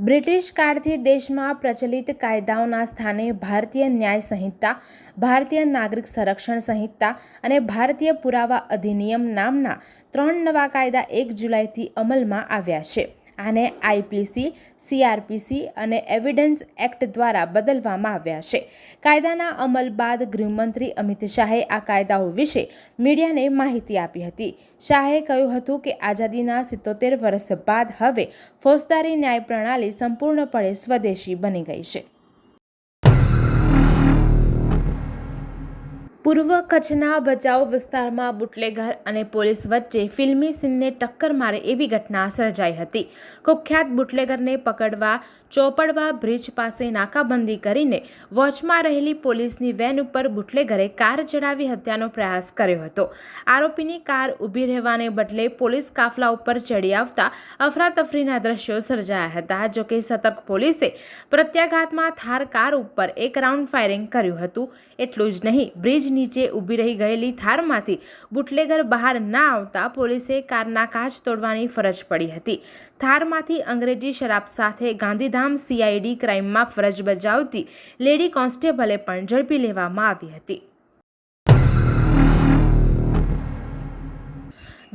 British કાળથી દેશમાં પ્રચલિત કાયદાઓના સ્થાને ભારતીય ન્યાય સંહિતા, ભારતીય નાગરિક સંરક્ષણ સંહિતા અને ભારતીય પુરાવા અધિનિયમ નામના 3 નવા કાયદા 1 જુલાઈથી અમલમાં આવ્યા છે. આને આઈપીસી, સીઆરપીસી અને એવિડન્સ એક્ટ દ્વારા બદલવામાં આવ્યા છે. કાયદાના અમલ બાદ ગૃહમંત્રી અમિત શાહે આ કાયદાઓ વિશે મીડિયાને માહિતી આપી હતી. શાહે કહ્યું હતું કે આઝાદીના 77 વર્ષ બાદ હવે ફોજદારી ન્યાય પ્રણાલી સંપૂર્ણપણે સ્વદેશી બની ગઈ છે. પૂર્વ કચ્છના ભચાઉ વિસ્તારમાં બુટલેગર અને પોલીસ વચ્ચે ફિલ્મી સીનને ટક્કર મારે એવી ઘટના સર્જાઈ હતી. કુખ્યાત બુટલેગરને પકડવા ચોપડવા બ્રિજ પાસે નાકાબંધી કરીને વોચમાં રહેલી પોલીસની વેન ઉપર બુટલેગરે કાર ચડાવી હત્યાનો પ્રયાસ કર્યો હતો. આરોપીની કાર ઊભી રહેવાને બદલે પોલીસ કાફલા ઉપર ચડી આવતા અફરાતફરીના દ્રશ્યો સર્જાયા હતા. જોકે સતર્ક પોલીસે પ્રત્યાઘાતમાં થાર કાર ઉપર એક રાઉન્ડ ફાયરિંગ કર્યું હતું. એટલું જ નહીં, બ્રિજ નીચે ઊભી રહી ગયેલી થારમાંથી બુટલેગર બહાર ના આવતા પોલીસે કારના કાચ તોડવાની ફરજ પડી હતી. થારમાંથી અંગ્રેજી શરાબ સાથે ગાંધીધામ સીઆઈડી ક્રાઇમમાં ફરજ બજાવતી લેડી કોન્સ્ટેબલે પણ ઝડપી લેવામાં આવી હતી.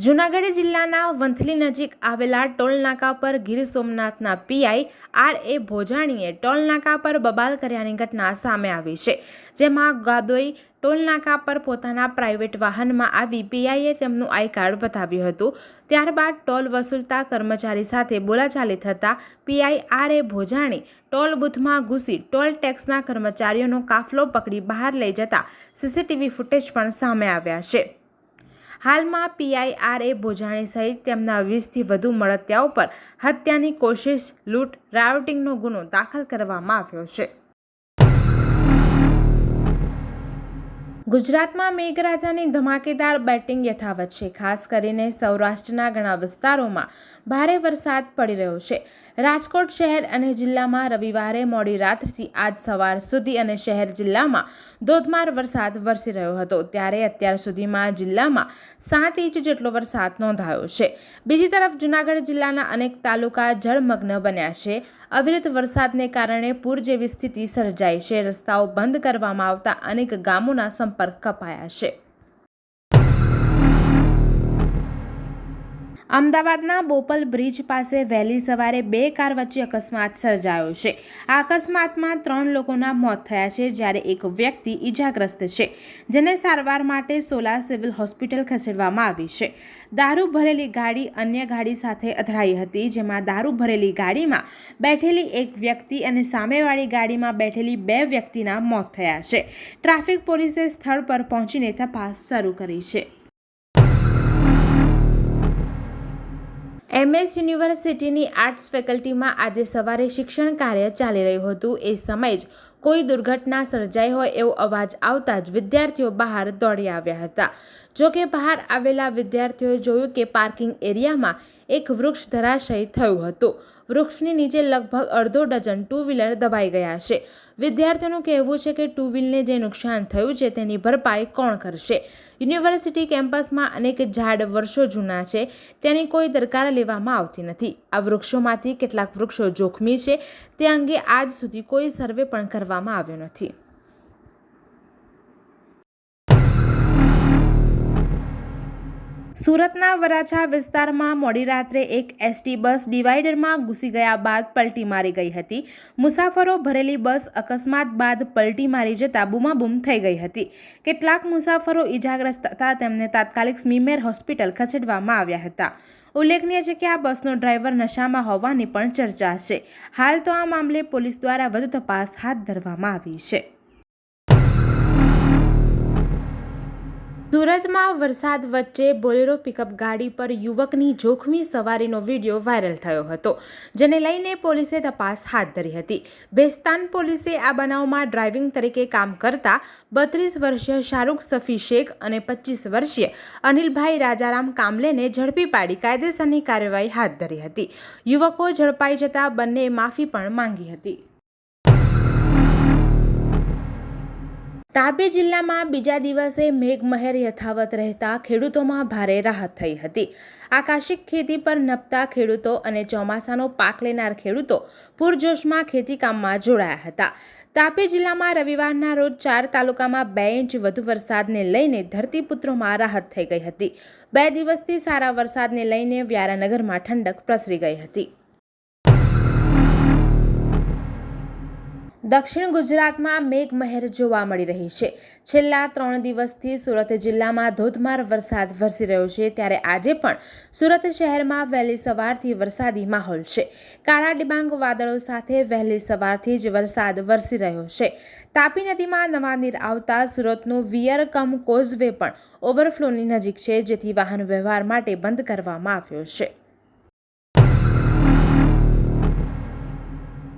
જૂનાગઢ જિલ્લાના વંથલી નજીક આવેલા ટોલનાકા પર ગીર સોમનાથના પીઆઈ આર.એ. ભોજાણીએ ટોલનાકા પર બબાલ કર્યાની ઘટના સામે આવી છે. જેમાં ગાદોઈ ટોલનાકા પર પોતાના પ્રાઇવેટ વાહનમાં આવી પીઆઈએ તેમનું આઈ કાર્ડ બતાવ્યું હતું. ત્યારબાદ ટોલ વસૂલતા કર્મચારી સાથે બોલાચાલી થતાં પીઆઈ આર.એ. ભોજાણી ટોલ બૂથમાં ઘૂસી ટોલ ટેક્સના કર્મચારીઓનો કાફલો પકડી બહાર લઈ જતા સીસીટીવી ફૂટેજ પણ સામે આવ્યા છે. હાલમાં પીઆઈ આર.એ. ભોજાણી સહિત તેમના 20થી વધુ મળતિયાઓ પર હત્યાની કોશિશ, લૂંટ, રાયોટિંગનો ગુનો દાખલ કરવામાં આવ્યો છે. ગુજરાતમાં મેઘરાજાની ધમાકેદાર બેટિંગ યથાવત છે. ખાસ કરીને સૌરાષ્ટ્રના ઘણા વિસ્તારોમાં ભારે વરસાદ પડી રહ્યો છે. રાજકોટ શહેર અને જિલ્લામાં રવિવારે મોડી રાત્રિથી આજ સવાર સુધી અને શહેર જિલ્લામાં ધોધમાર વરસાદ વરસી રહ્યો હતો. ત્યારે અત્યાર સુધીમાં જિલ્લામાં 7 ઇંચ જેટલો વરસાદ નોંધાયો છે. બીજી તરફ જૂનાગઢ જિલ્લાના અનેક તાલુકા જળમગ્ન બન્યા છે. અવિરત વરસાદને કારણે પૂર જેવી સ્થિતિ સર્જાઈ છે. રસ્તાઓ બંધ કરવામાં આવતા અનેક ગામોના સંપર્ક કપાયા છે. અમદાવાદના બોપલ બ્રિજ પાસે વહેલી સવારે 2 કાર વચ્ચે અકસ્માત સર્જાયો છે. આ અકસ્માતમાં 3 લોકોના મોત થયા છે, જ્યારે એક વ્યક્તિ ઈજાગ્રસ્ત છે, જેને સારવાર માટે સોલા સિવિલ હોસ્પિટલ ખસેડવામાં આવી છે. દારૂ ભરેલી ગાડી અન્ય ગાડી સાથે અથડાઈ હતી, જેમાં દારૂ ભરેલી ગાડીમાં બેઠેલી એક વ્યક્તિ અને સામેવાળી ગાડીમાં બેઠેલી 2 વ્યક્તિના મોત થયા છે. ટ્રાફિક પોલીસે સ્થળ પર પહોંચીને તપાસ શરૂ કરી છે. એમએસ યુનિવર્સિટીની આર્ટ્સ ફેકલ્ટીમાં આજે સવારે શિક્ષણ કાર્ય ચાલી રહ્યું હતું. એ સમયે જ કોઈ દુર્ઘટના સર્જાઈ હોય એવો અવાજ આવતા જ વિદ્યાર્થીઓ બહાર દોડી આવ્યા હતા. જોકે બહાર આવેલા વિદ્યાર્થીઓએ જોયું કે પાર્કિંગ એરિયામાં એક વૃક્ષ ધરાશયી થયું હતું. વૃક્ષની નીચે લગભગ અડધો ડઝન ટુ વ્હીલર દબાઈ ગયા છે. વિદ્યાર્થીઓનું કહેવું છે કે ટુ વ્હીલને જે નુકસાન થયું છે તેની ભરપાઈ કોણ કરશે? યુનિવર્સિટી કેમ્પસમાં અનેક ઝાડ વર્ષો જૂના છે, તેની કોઈ દરકાર લેવામાં આવતી નથી. આ વૃક્ષોમાંથી કેટલાક વૃક્ષો જોખમી છે તે અંગે આજ સુધી કોઈ સર્વે પણ કરવામાં આવ્યો નથી. સુરતના વરાછા વિસ્તારમાં મોડી રાત્રે એક એસટી બસ ડિવાઈડરમાં ઘૂસી ગયા બાદ પલટી મારી ગઈ હતી. મુસાફરો ભરેલી બસ અકસ્માત બાદ પલટી મારી જતા બૂમાબૂમ થઈ ગઈ હતી. કેટલાક મુસાફરો ઈજાગ્રસ્ત થતા તેમને તાત્કાલિક સ્મીમેર હોસ્પિટલ ખસેડવામાં આવ્યા હતા. ઉલ્લેખનીય છે કે આ બસનો ડ્રાઈવર નશામાં હોવાની પણ ચર્ચા છે. હાલ તો આ મામલે પોલીસ દ્વારા વધુ તપાસ હાથ ધરવામાં આવી છે. સુરતમાં વરસાદ વચ્ચે બોલેરો પિકઅપ ગાડી પર યુવકની જોખમી સવારીનો વિડીયો વાયરલ થયો હતો, જેને લઈને પોલીસે તપાસ હાથ ધરી હતી. બેસ્તાન પોલીસે આ બનાવમાં ડ્રાઇવિંગ તરીકે કામ કરતા 32 વર્ષીય શાહરૂખ સફી શેખ અને 25 વર્ષીય અનિલભાઈ રાજારામ કામલેને ઝડપી પાડી કાયદેસરની કાર્યવાહી હાથ ધરી હતી. યુવકો ઝડપાઈ જતા બંનેએ માફી પણ માંગી હતી. તાપી જિલ્લામાં બીજા દિવસે મેઘમહેર યથાવત રહેતા ખેડૂતોમાં ભારે રાહત થઈ હતી. આકાશી ખેતી પર નપતા ખેડૂતો અને ચોમાસાનો પાક લેનાર ખેડૂતો પૂરજોશમાં ખેતીકામમાં જોડાયા હતા. તાપી જિલ્લામાં રવિવારના રોજ 4 તાલુકામાં 2 ઇંચ વધુ વરસાદને લઈને ધરતીપુત્રોમાં રાહત થઈ ગઈ હતી. 2 દિવસથી સારા વરસાદને લઈને વ્યારાનગરમાં ઠંડક પ્રસરી ગઈ હતી. દક્ષિણ ગુજરાતમાં મેઘમહેર જોવા મળી રહી છે. છેલ્લા 3 દિવસથી સુરત જિલ્લામાં ધોધમાર વરસાદ વરસી રહ્યો છે, ત્યારે આજે પણ સુરત શહેરમાં વહેલી સવારથી વરસાદી માહોલ છે. કાળા ડિબાંગ વાદળો સાથે વહેલી સવારથી જ વરસાદ વરસી રહ્યો છે. તાપી નદીમાં નવા નીર આવતા સુરતનું વિયર કમ કોઝવે પણ ઓવરફ્લોની નજીક છે, જેથી વાહન વ્યવહાર માટે બંધ કરવામાં આવ્યો છે.